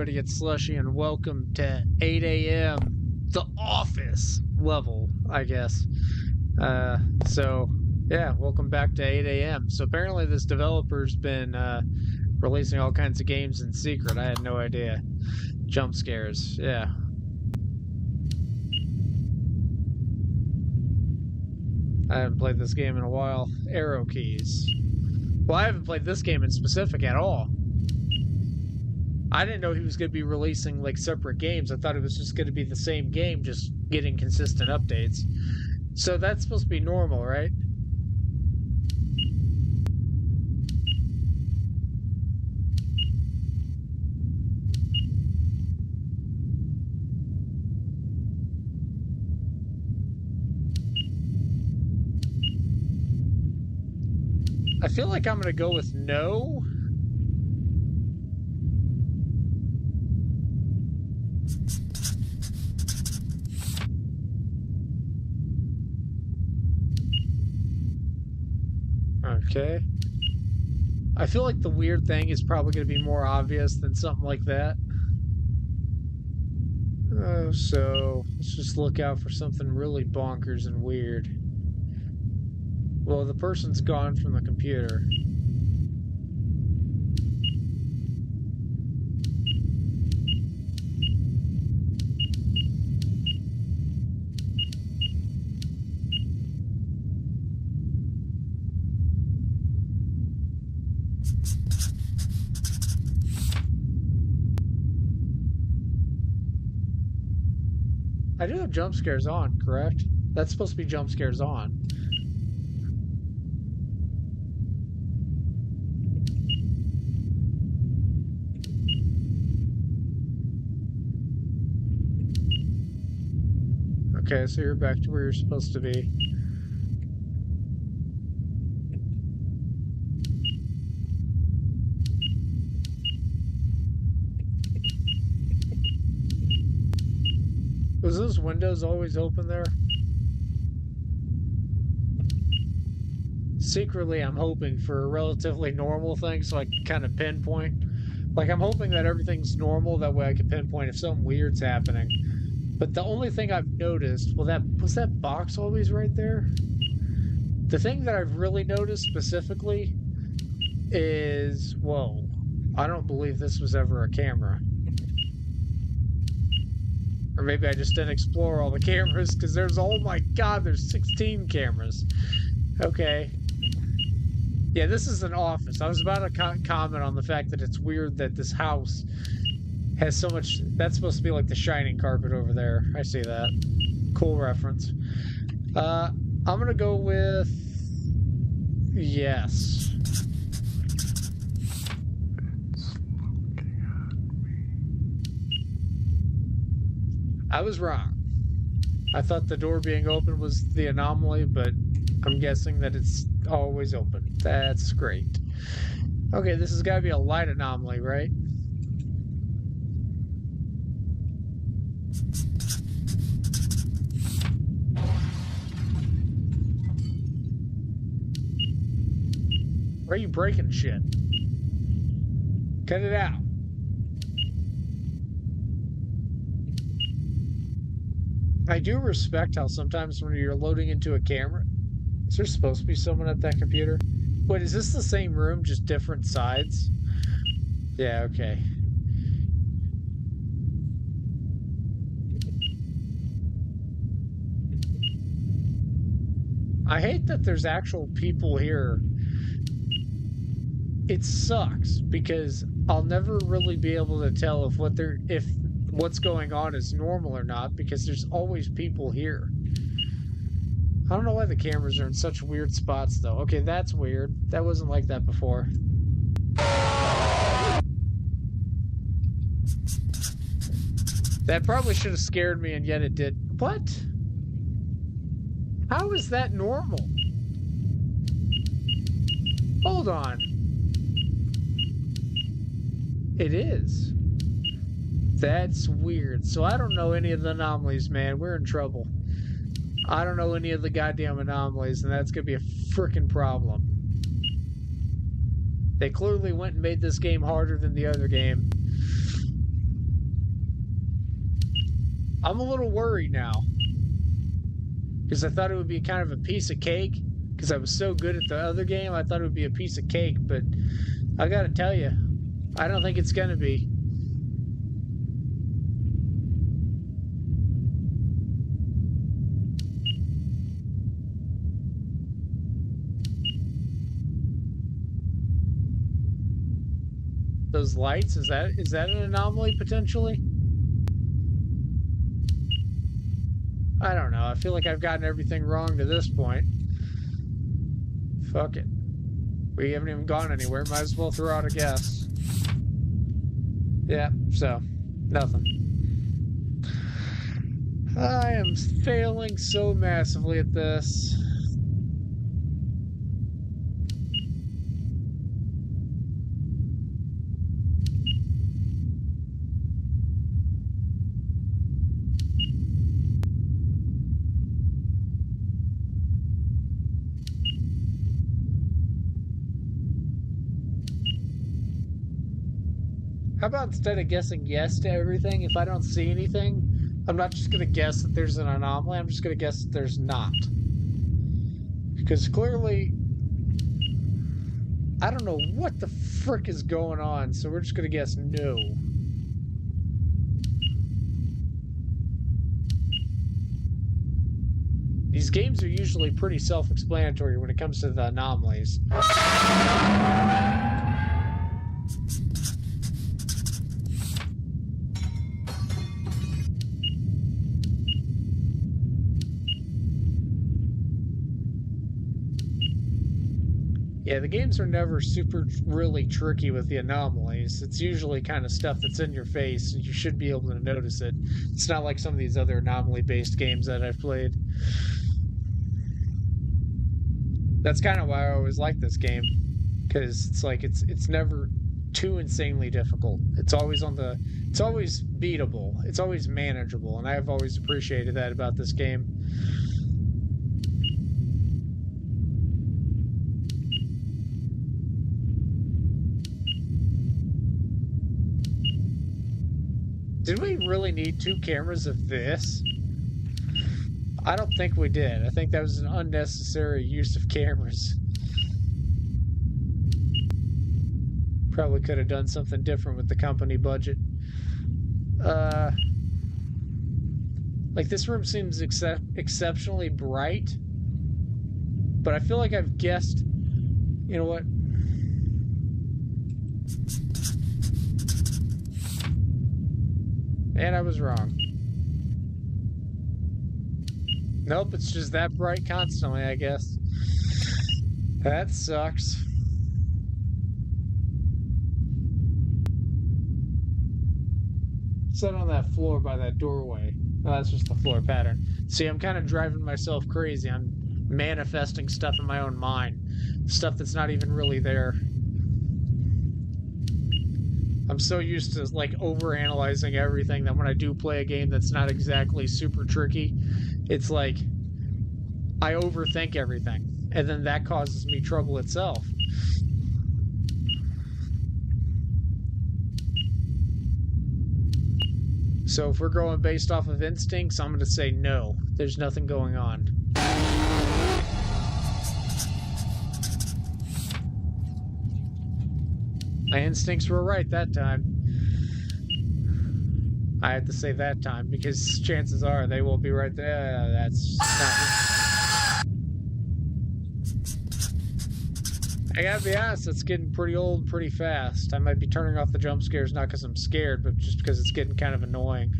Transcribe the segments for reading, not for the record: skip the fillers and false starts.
everybody, it's Slushy, and welcome to 8 a.m. The office level, I guess. Yeah, welcome back to 8 a.m. So apparently this developer's been releasing all kinds of games in secret. I had no idea. Jump scares, yeah. I haven't played this game in a while. Arrow keys. Well, I haven't played this game in specific at all. I didn't know he was going to be releasing like separate games. I thought it was just going to be the same game, just getting consistent updates. So that's supposed to be normal, right? I feel like I'm going to go with no. Okay. I feel like the weird thing is probably going to be more obvious than something like that. So let's just look out for something really bonkers and weird. Well, the person's gone from the computer. I do have jump scares on, correct? That's supposed to be jump scares on. Okay, so you're back to where you're supposed to be. Was those windows always open there? Secretly, I'm hoping for a relatively normal thing so I can kind of pinpoint. Like, I'm hoping that everything's normal, that way I can pinpoint if something weird's happening. But the only thing I've noticed, well, was that box always right there? The thing that I've really noticed specifically is, whoa, I don't believe this was ever a camera. Or maybe I just didn't explore all the cameras, because there's, oh my god, there's 16 cameras. Okay. Yeah, this is an office. I was about to comment on the fact that it's weird that this house has so much. That's supposed to be like the shining carpet over there. I see that. Cool reference. I'm gonna go with yes. I was wrong. I thought the door being open was the anomaly, but I'm guessing that it's always open. That's great. Okay, this has got to be a light anomaly, right? Why are you breaking shit? Cut it out. I do respect how sometimes when you're loading into a camera, is there supposed to be someone at that computer? Wait, is this the same room, just different sides? Yeah, okay. I hate that there's actual people here. It sucks because I'll never really be able to tell if what's going on is normal or not, because there's always people here. I don't know why the cameras are in such weird spots, though. Okay, that's weird. That wasn't like that before. That probably should have scared me, and yet it did. What? How is that normal? Hold on. It is. That's weird. So I don't know any of the anomalies, man. We're in trouble. I don't know any of the goddamn anomalies, and that's going to be a freaking problem. They clearly went and made this game harder than the other game. I'm a little worried now. Because I thought it would be kind of a piece of cake. Because I was so good at the other game, I thought it would be a piece of cake. But I gotta tell you, I don't think it's gonna be. Those lights, is that an anomaly potentially? I don't know. I feel like I've gotten everything wrong to this point. Fuck it. We haven't even gone anywhere. Might as well throw out a guess. Yeah, so, nothing. I am failing so massively at this. How about instead of guessing yes to everything, if I don't see anything, I'm not just going to guess that there's an anomaly, I'm just going to guess that there's not. Because clearly, I don't know what the frick is going on, so we're just going to guess no. These games are usually pretty self-explanatory when it comes to the anomalies. Yeah, the games are never super really tricky with the anomalies. It's usually kind of stuff that's in your face, and you should be able to notice it. It's not like some of these other anomaly-based games that I've played. That's kind of why I always like this game, because it's like it's never too insanely difficult. It's always beatable. It's always manageable, and I've always appreciated that about this game. Did we really need 2 cameras of this? I don't think we did. I think that was an unnecessary use of cameras. Probably could have done something different with the company budget. Like, this room seems exceptionally bright, but I feel like I've guessed... You know what? And I was wrong. Nope, it's just that bright constantly, I guess. That sucks. Sit on that floor by that doorway. Oh, that's just the floor pattern. See, I'm kind of driving myself crazy. I'm manifesting stuff in my own mind. Stuff that's not even really there. I'm so used to, like, overanalyzing everything that when I do play a game that's not exactly super tricky, it's like I overthink everything, and then that causes me trouble itself. So if we're going based off of instincts, I'm going to say no. There's nothing going on. My instincts were right that time. I had to say that time because chances are they will be right there. That's not. I gotta be honest, it's getting pretty old pretty fast. I might be turning off the jump scares not because I'm scared, but just because it's getting kind of annoying.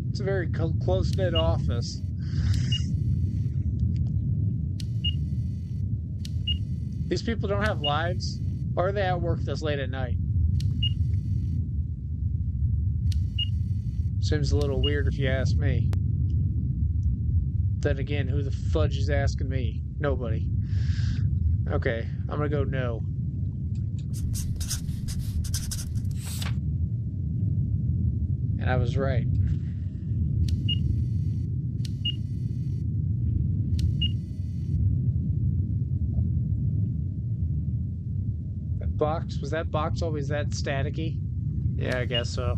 It's a very close-knit office. These people don't have lives, or are they at work this late at night? Seems a little weird if you ask me. Then again, who the fudge is asking me? Nobody. Okay, I'm gonna go no. I And I was right. That box, was that box always that staticky? Yeah, I guess so.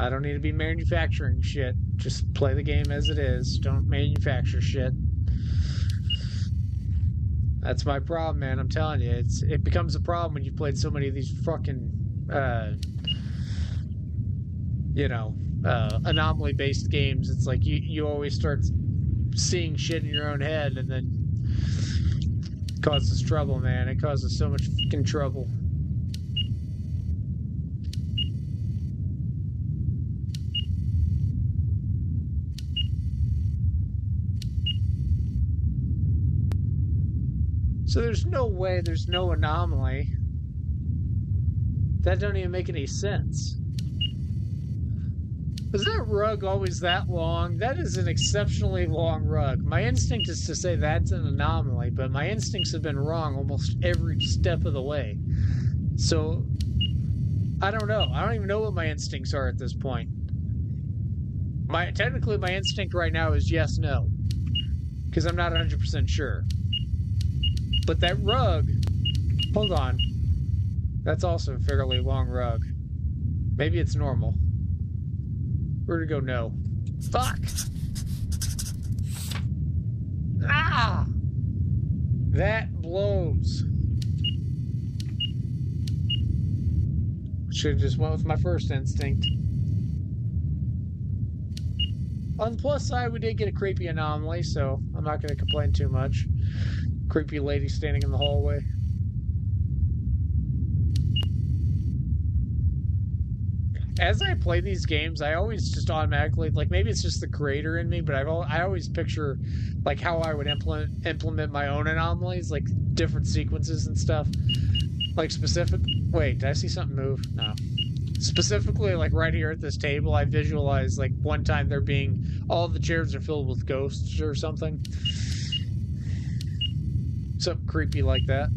I don't need to be manufacturing shit. Just play the game as it is. Don't manufacture shit. That's my problem, man. I'm telling you, it becomes a problem when you've played so many of these fucking, anomaly-based games. It's like you always start seeing shit in your own head, and then it causes trouble, man. It causes so much fucking trouble. So there's no way there's no anomaly. That don't even make any sense. Is that rug always that long? That is an exceptionally long rug. My instinct is to say that's an anomaly, but my instincts have been wrong almost every step of the way. So, I don't know. I don't even know what my instincts are at this point. Technically, my instinct right now is yes, no. Because I'm not 100% sure. But that rug, hold on. That's also a fairly long rug. Maybe it's normal. We're gonna go no. Fuck! Ah! That blows. Should've just went with my first instinct. On the plus side, we did get a creepy anomaly, so I'm not gonna complain too much. Creepy lady standing in the hallway. As I play these games, I always just automatically, like, maybe it's just the creator in me, but I always picture like how I would implement my own anomalies, like different sequences and stuff. Like wait, did I see something move? No. Specifically, like right here at this table, I visualize like one time there being all the chairs are filled with ghosts or something. Something creepy like that.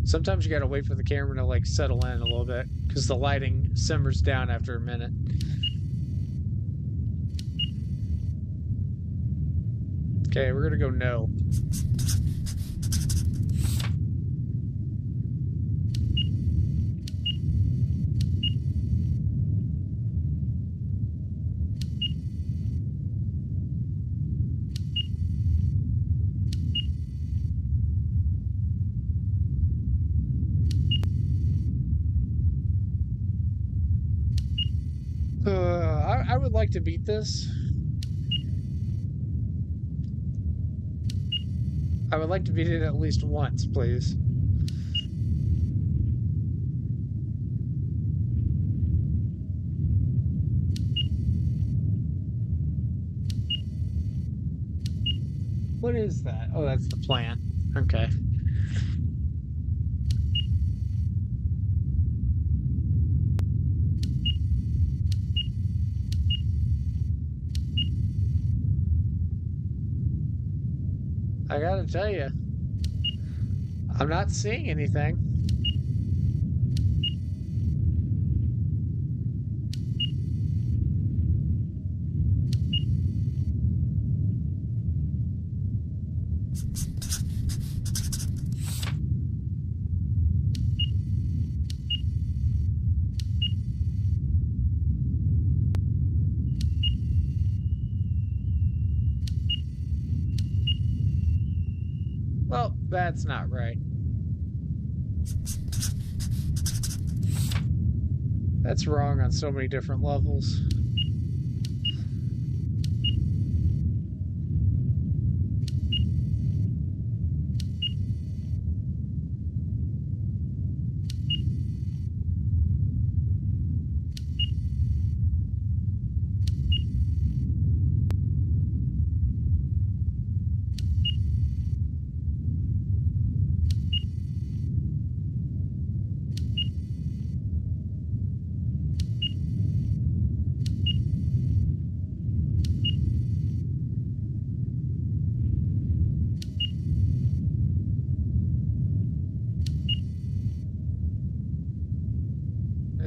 Sometimes you gotta wait for the camera to like settle in a little bit because the lighting simmers down after a minute. Okay, we're gonna go no. I would like to beat this. I would like to beat it at least once, please. What is that? Oh, that's the plant. Okay. I gotta tell you, I'm not seeing anything. Well, that's not right. That's wrong on so many different levels.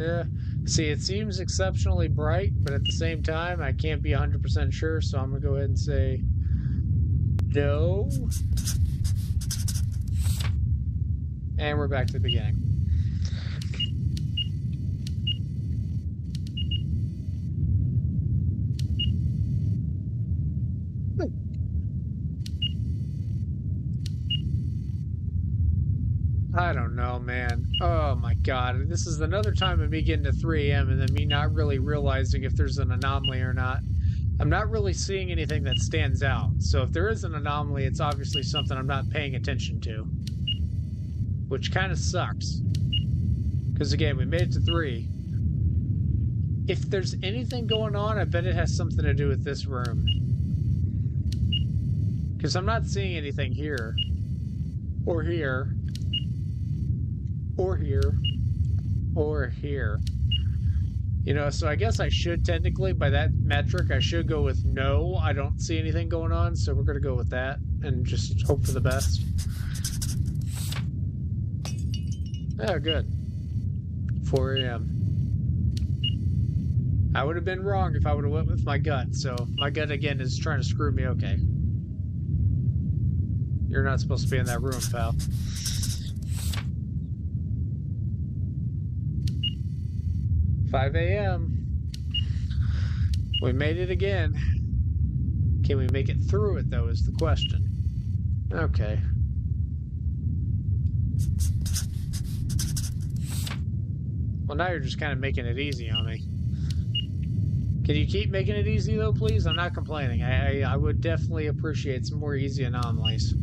Yeah. See, it seems exceptionally bright, but at the same time, I can't be 100% sure, so I'm going to go ahead and say no. And we're back to the beginning. I don't know, man. Oh my God. This is another time of me getting to 3 a.m. and then me not really realizing if there's an anomaly or not. I'm not really seeing anything that stands out. So if there is an anomaly, it's obviously something I'm not paying attention to, which kind of sucks. Because again, we made it to 3. If there's anything going on, I bet it has something to do with this room. Because I'm not seeing anything here. Or here. Or here. Or here. You know, so I guess I should technically, by that metric, I should go with no. I don't see anything going on, so we're going to go with that and just hope for the best. Oh, good. 4 a.m. I would have been wrong if I would have went with my gut, so my gut again is trying to screw me. Okay. You're not supposed to be in that room, pal. "5 a.m. We made it again. Can we make it through it, though, is the question. Okay. Well, now you're just kind of making it easy on me. Can you keep making it easy, though, please? I'm not complaining. I would definitely appreciate some more easy anomalies.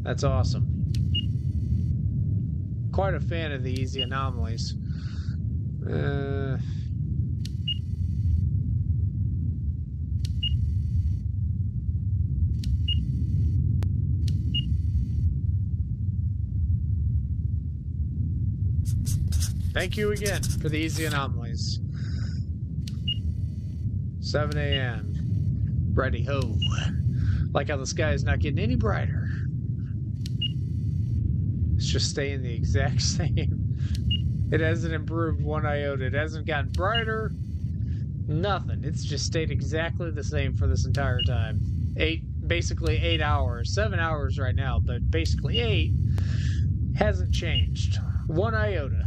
That's awesome. Quite a fan of the easy anomalies. Thank you again for the easy anomalies. 7 a.m. Brighty ho. Like how the sky is not getting any brighter. It's just staying the exact same. It hasn't improved one iota. It hasn't gotten brighter. Nothing. It's just stayed exactly the same for this entire time. Basically 8 hours. 7 hours right now, but basically 8 hasn't changed. One iota.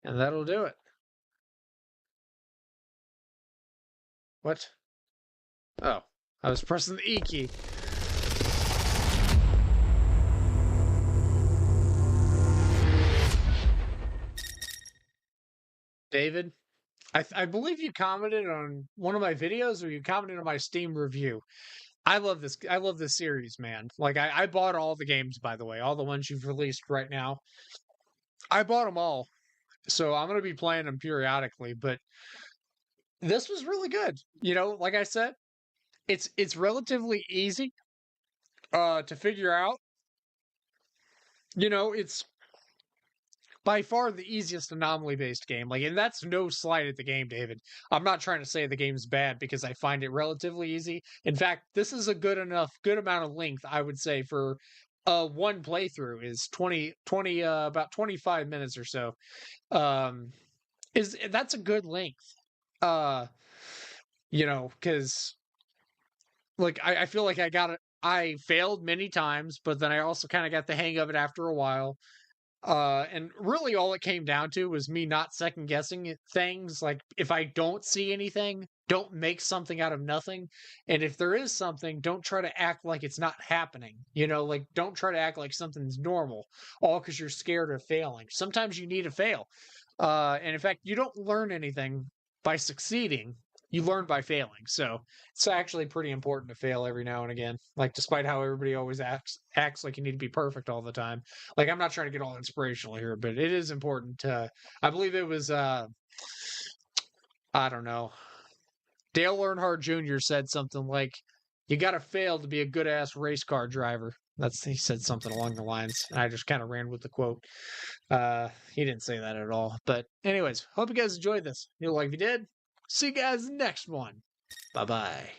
And that'll do it. What? Oh, I was pressing the E key. David, I believe you commented on one of my videos, or you commented on my Steam review. I love this. I love this series, man. Like I bought all the games, by the way, all the ones you've released right now. I bought them all, so I'm gonna be playing them periodically. But this was really good. You know, like I said, it's relatively easy to figure out. You know, it's by far the easiest anomaly based game. Like, and that's no slight at the game, David. I'm not trying to say the game's bad because I find it relatively easy. In fact, this is a good amount of length, I would say, for one playthrough is 20 about 25 minutes or so. That's a good length. Uh, you know, because like I feel like I failed many times, but then I also kind of got the hang of it after a while. And really all it came down to was me not second guessing things. Like, if I don't see anything, don't make something out of nothing. And if there is something, don't try to act like it's not happening. You know, like, don't try to act like something's normal, all because you're scared of failing. Sometimes you need to fail. And in fact, you don't learn anything by succeeding. You learn by failing. So it's actually pretty important to fail every now and again. Like, despite how everybody always acts like you need to be perfect all the time. Like, I'm not trying to get all inspirational here, but it is important to, I believe it was I don't know. Dale Earnhardt Jr. said something like, "You got to fail to be a good ass race car driver." He said something along the lines. I just kind of ran with the quote. He didn't say that at all. But anyways, hope you guys enjoyed this. Like if you did, see you guys next one. Bye bye.